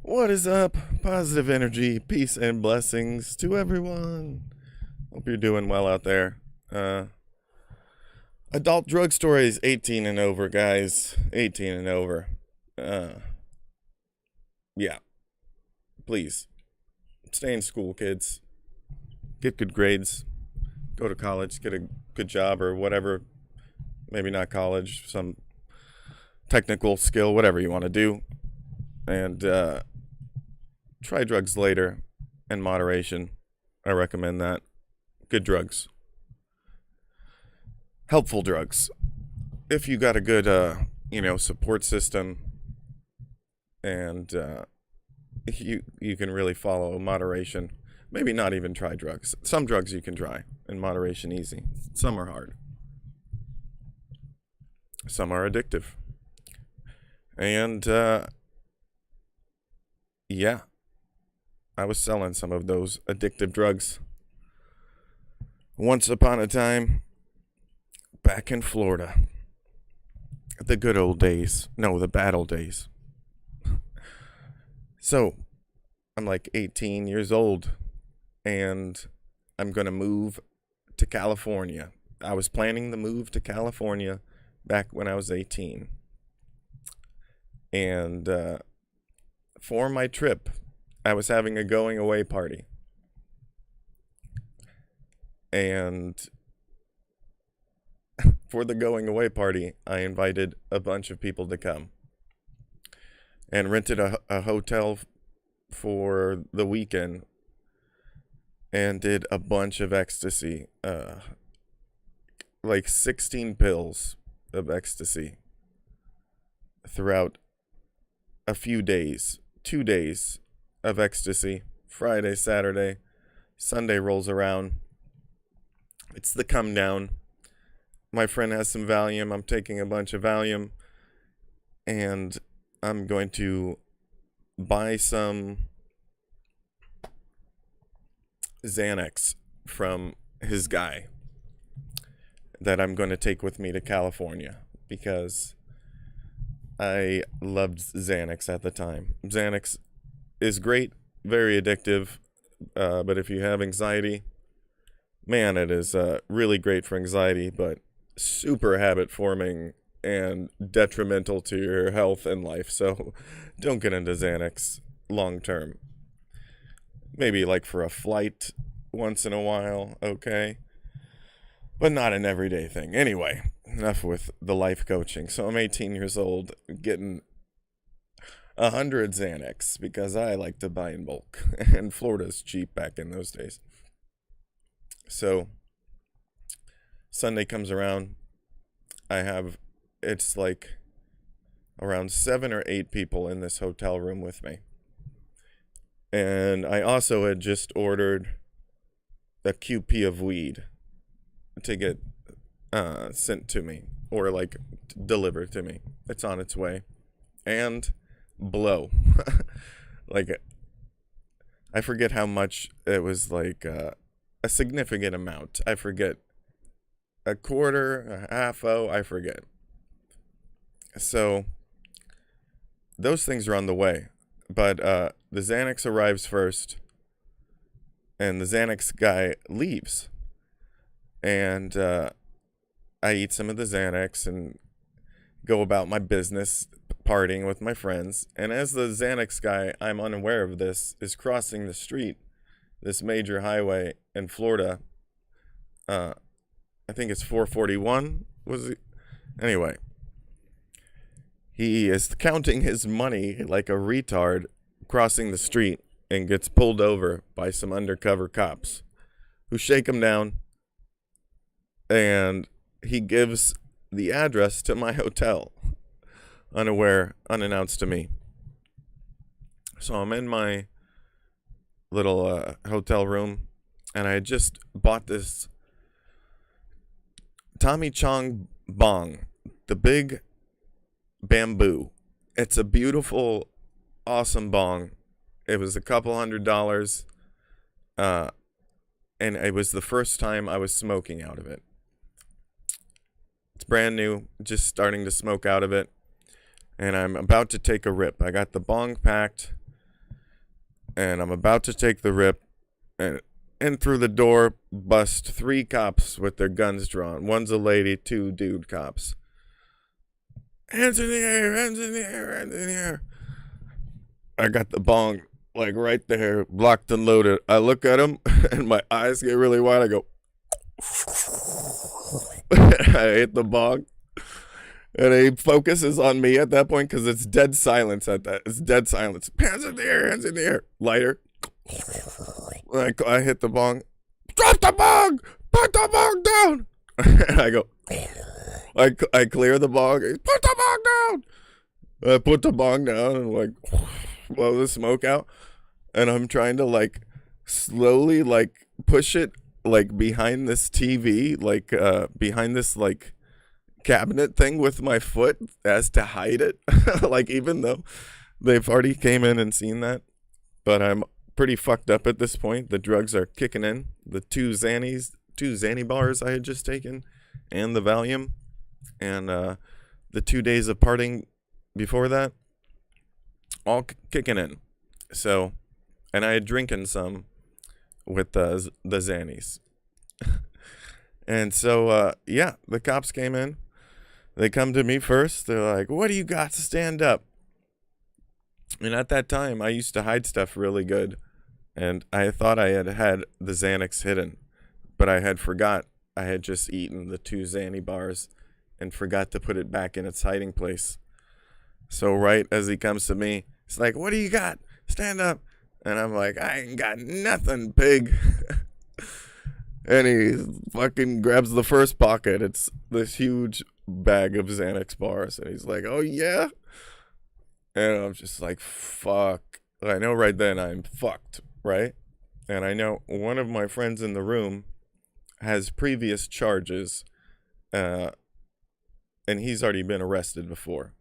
What is up? Positive energy, peace, and blessings to everyone. Hope you're doing well out there. Adult drugstore is 18 and over, guys. 18 and over. Yeah. Please. Stay in school, kids. Get good grades. Go to college. Get a good job or whatever. Maybe not college. Some technical skill, whatever you want to do. And, try drugs later in moderation. I recommend that. Good drugs. Helpful drugs. If you got a good, support system and you can really follow moderation. Maybe not even try drugs. Some drugs you can try in moderation easy. Some are hard. Some are addictive. And, yeah. I was selling some of those addictive drugs once upon a time back in Florida. The good old days. No, the bad old days. So, I'm like 18 years old and I'm going to move to California. I was planning the move to California back when I was 18. And for my trip, I was having a going away party. And for the going away party, I invited a bunch of people to come and rented a hotel for the weekend and did a bunch of ecstasy, like 16 pills of ecstasy throughout a few days, 2 days of ecstasy. Friday, Saturday, Sunday rolls around. It's the come down. My friend has some Valium. I'm taking a bunch of Valium. And I'm going to buy some Xanax from his guy that I'm going to take with me to California because I loved Xanax at the time. Xanax is great, very addictive, but if you have anxiety, man, it is really great for anxiety, but super habit forming and detrimental to your health and life. So don't get into Xanax long term. Maybe like for a flight once in a while, okay? But not an everyday thing. Anyway, enough with the life coaching. So I'm 18 years old, getting 100 Xanax because I like to buy in bulk. And Florida's cheap back in those days. So Sunday comes around. It's like around 7 or 8 people in this hotel room with me. And I also had just ordered a QP of weed to get sent to me or like delivered to me. It's on its way. And blow. Like, I forget how much it was, like a significant amount. I forget. A quarter, a half-o, I forget. So those things are on the way. But the Xanax arrives first. And the Xanax guy leaves. And I eat some of the Xanax and go about my business, partying with my friends. And as the Xanax guy, I'm unaware of this, is crossing the street, this major highway in Florida. I think it's 441. Was it? Anyway, he is counting his money like a retard, crossing the street, and gets pulled over by some undercover cops who shake him down. And he gives the address to my hotel, unannounced to me. So I'm in my little hotel room, and I had just bought this Tommy Chong bong, the big bamboo. It's a beautiful, awesome bong. It was a couple $100, and it was the first time I was smoking out of it. It's brand new, just starting to smoke out of it, and I'm about to take a rip. I got the bong packed, and I'm about to take the rip, and in through the door bust 3 cops with their guns drawn. One's a lady, 2 dude cops. Hands in the air, hands in the air, hands in the air. I got the bong like right there, locked and loaded. I look at him and my eyes get really wide. I go, I hit the bong. And he focuses on me at that point because it's dead silence at that. It's dead silence. Hands in the air, hands in the air. Lighter. I hit the bong. Drop the bong! Put the bong down! And I go, I clear the bong. Put the bong down! I put the bong down and like blow the smoke out. And I'm trying to like slowly like push it like behind this TV, like behind this like cabinet thing with my foot as to hide it. Like even though they've already came in and seen that. But I'm pretty fucked up at this point. The drugs are kicking in. The 2 Xanny bars I had just taken, and the Valium, and the 2 days of partying before that, all kicking in. So, and I had drinking some with the Xannies. And so, yeah, the cops came in. They come to me first. They're like, what do you got to stand up? And at that time, I used to hide stuff really good. And I thought I had the Xanax hidden. But I had forgot. I had just eaten the 2 Xanny bars and forgot to put it back in its hiding place. So right as he comes to me, he's like, what do you got? Stand up. And I'm like, I ain't got nothing, pig. And he fucking grabs the first pocket. It's this huge bag of Xanax bars. And he's like, oh, yeah? And I'm just like, fuck. I know right then I'm fucked, right? And I know one of my friends in the room has previous charges. And he's already been arrested before.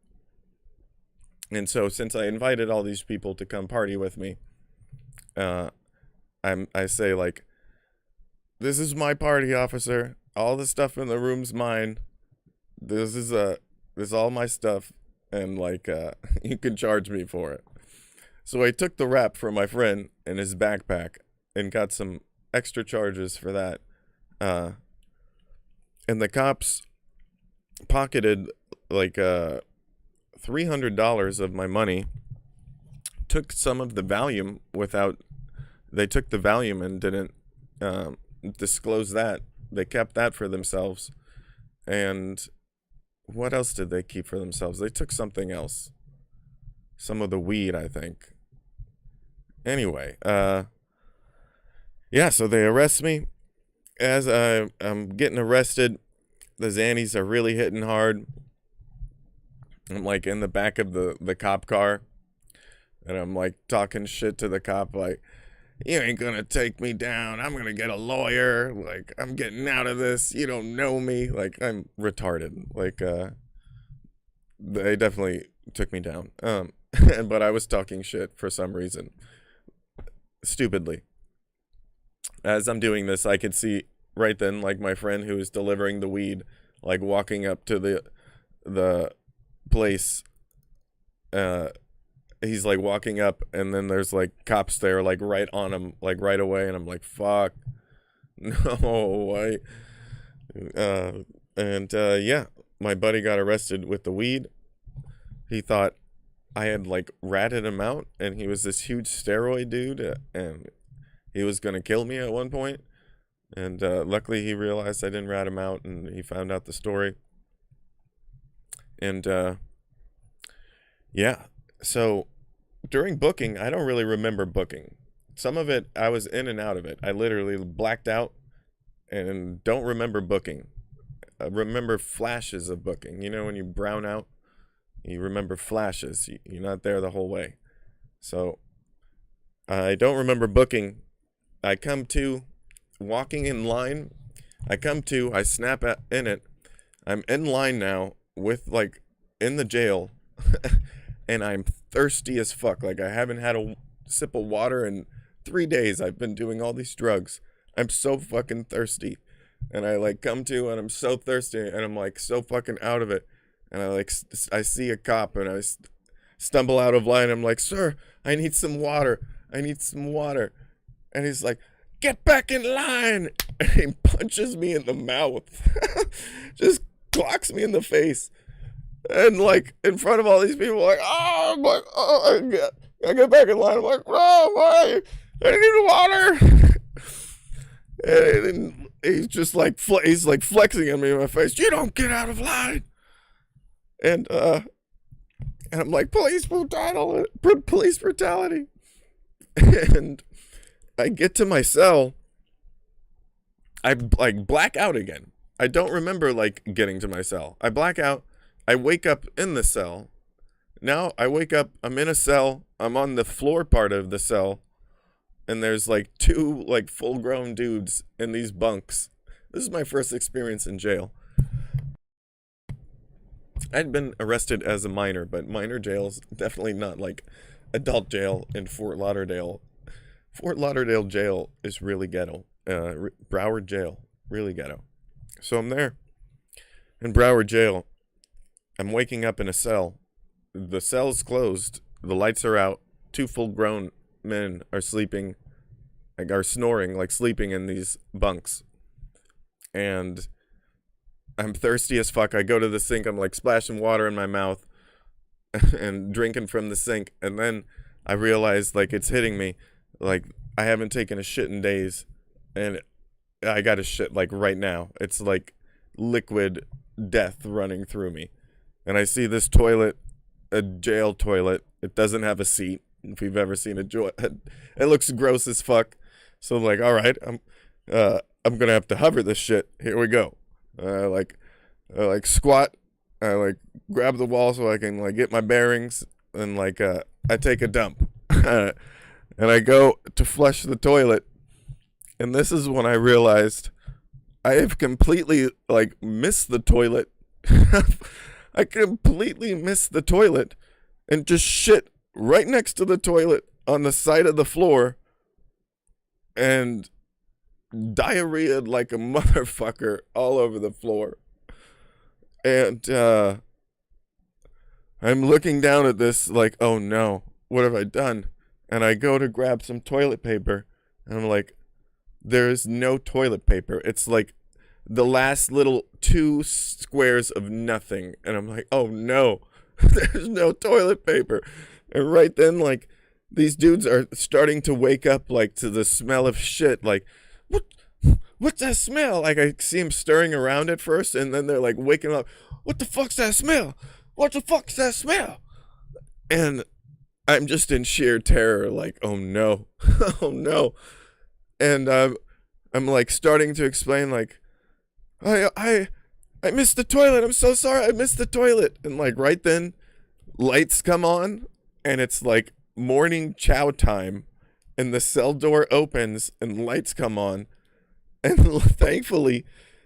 And so since I invited all these people to come party with me, I say like, this is my party, officer. All the stuff in the room's mine. This is all my stuff, and like you can charge me for it. So I took the wrap from my friend in his backpack and got some extra charges for that. And the cops pocketed like $300 of my money. Took some of the Valium without. They took the Valium and didn't disclose that. They kept that for themselves. And what else did they keep for themselves? They took something else. Some of the weed, I think. Anyway, yeah, so they arrest me. As I'm getting arrested, the Xannies are really hitting hard. I'm like in the back of the cop car. And I'm like talking shit to the cop like, you ain't gonna take me down. I'm gonna get a lawyer. Like, I'm getting out of this. You don't know me. Like, I'm retarded. Like, they definitely took me down. But I was talking shit for some reason. Stupidly. As I'm doing this, I could see right then, like, my friend who was delivering the weed, like, walking up to the place, he's like walking up, and then there's like cops there, like right on him, like right away, and I'm like, fuck, no, yeah, my buddy got arrested with the weed. He thought I had like ratted him out, and he was this huge steroid dude, and he was gonna kill me at one point. And luckily he realized I didn't rat him out, and he found out the story. And yeah. So during booking, I don't really remember booking. Some of it, I was in and out of it. I literally blacked out and don't remember booking. I remember flashes of booking. You know, when you brown out, you remember flashes. You're not there the whole way. So I don't remember booking. I come to walking in line. I snap in it. I'm in line now with like in the jail. And I'm thirsty as fuck. Like, I haven't had a sip of water in 3 days. I've been doing all these drugs. I'm so fucking thirsty. And I, like, come to, and I'm so thirsty, and I'm, like, so fucking out of it. And I see a cop, and I stumble out of line. I'm like, sir, I need some water. I need some water. And he's like, get back in line. And he punches me in the mouth. Just clocks me in the face. And like in front of all these people, like, oh, I'm like, oh, I get back in line. I'm like, oh, why? I need water. And he's just like, he's like flexing at me in my face. You don't get out of line. And I'm like, police brutality. Police brutality. And I get to my cell. I like black out again. I don't remember like getting to my cell. I black out. I wake up in the cell. Now I wake up, I'm in a cell. I'm on the floor part of the cell. And there's like two like full-grown dudes in these bunks. This is my first experience in jail. I'd been arrested as a minor, but minor jail's definitely not like adult jail in Fort Lauderdale. Fort Lauderdale jail is really ghetto. Broward jail, really ghetto. So I'm there in Broward jail. I'm waking up in a cell. The cell's closed. The lights are out. Two full-grown men are sleeping, like are snoring, like sleeping in these bunks. And I'm thirsty as fuck. I go to the sink. I'm like splashing water in my mouth and drinking from the sink. And then I realize like it's hitting me. Like I haven't taken a shit in days. And I got to shit like right now. It's like liquid death running through me. And I see this toilet, a jail toilet. It doesn't have a seat. If you've ever seen it looks gross as fuck. So I'm like, all right, I'm gonna have to hover this shit. Here we go. I like squat. I like grab the wall so I can like get my bearings, and like I take a dump, and I go to flush the toilet, and this is when I realized I have completely like missed the toilet. I completely missed the toilet and just shit right next to the toilet on the side of the floor and diarrheaed like a motherfucker all over the floor. And I'm looking down at this like, oh no, what have I done? And I go to grab some toilet paper and I'm like, there's no toilet paper. It's like the last little 2 squares of nothing. And I'm like, oh no, there's no toilet paper. And right then, like, these dudes are starting to wake up, like, to the smell of shit. Like, what's that smell? Like, I see them stirring around at first, and then they're, like, waking up. What the fuck's that smell? What the fuck's that smell? And I'm just in sheer terror, like, oh no, oh no. And I'm, like, starting to explain, like, I missed the toilet. I'm so sorry. I missed the toilet. And like right then, lights come on, and it's like morning chow time, and the cell door opens, and lights come on, and thankfully,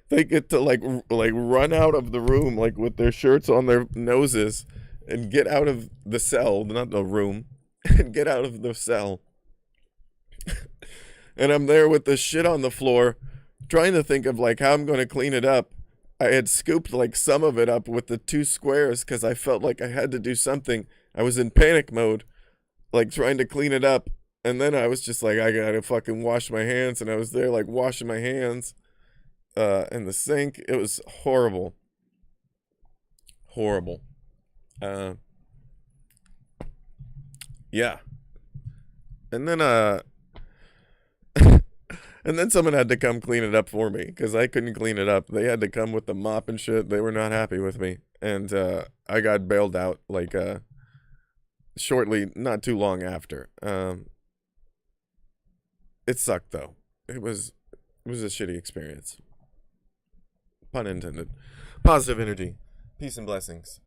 they get to like run out of the room like with their shirts on their noses, and get out of the cell, not the room, and get out of the cell. And I'm there with the shit on the floor, trying to think of like how I'm going to clean it up. I had scooped like some of it up with the 2 squares because I felt like I had to do something. I was in panic mode, like trying to clean it up. And then I was just like, I gotta fucking wash my hands. And I was there like washing my hands in the sink. It was horrible. Horrible. Yeah. And then and then someone had to come clean it up for me because I couldn't clean it up. They had to come with the mop and shit. They were not happy with me. And I got bailed out like shortly, not too long after. It sucked though. It was a shitty experience. Pun intended. Positive energy. Peace and blessings.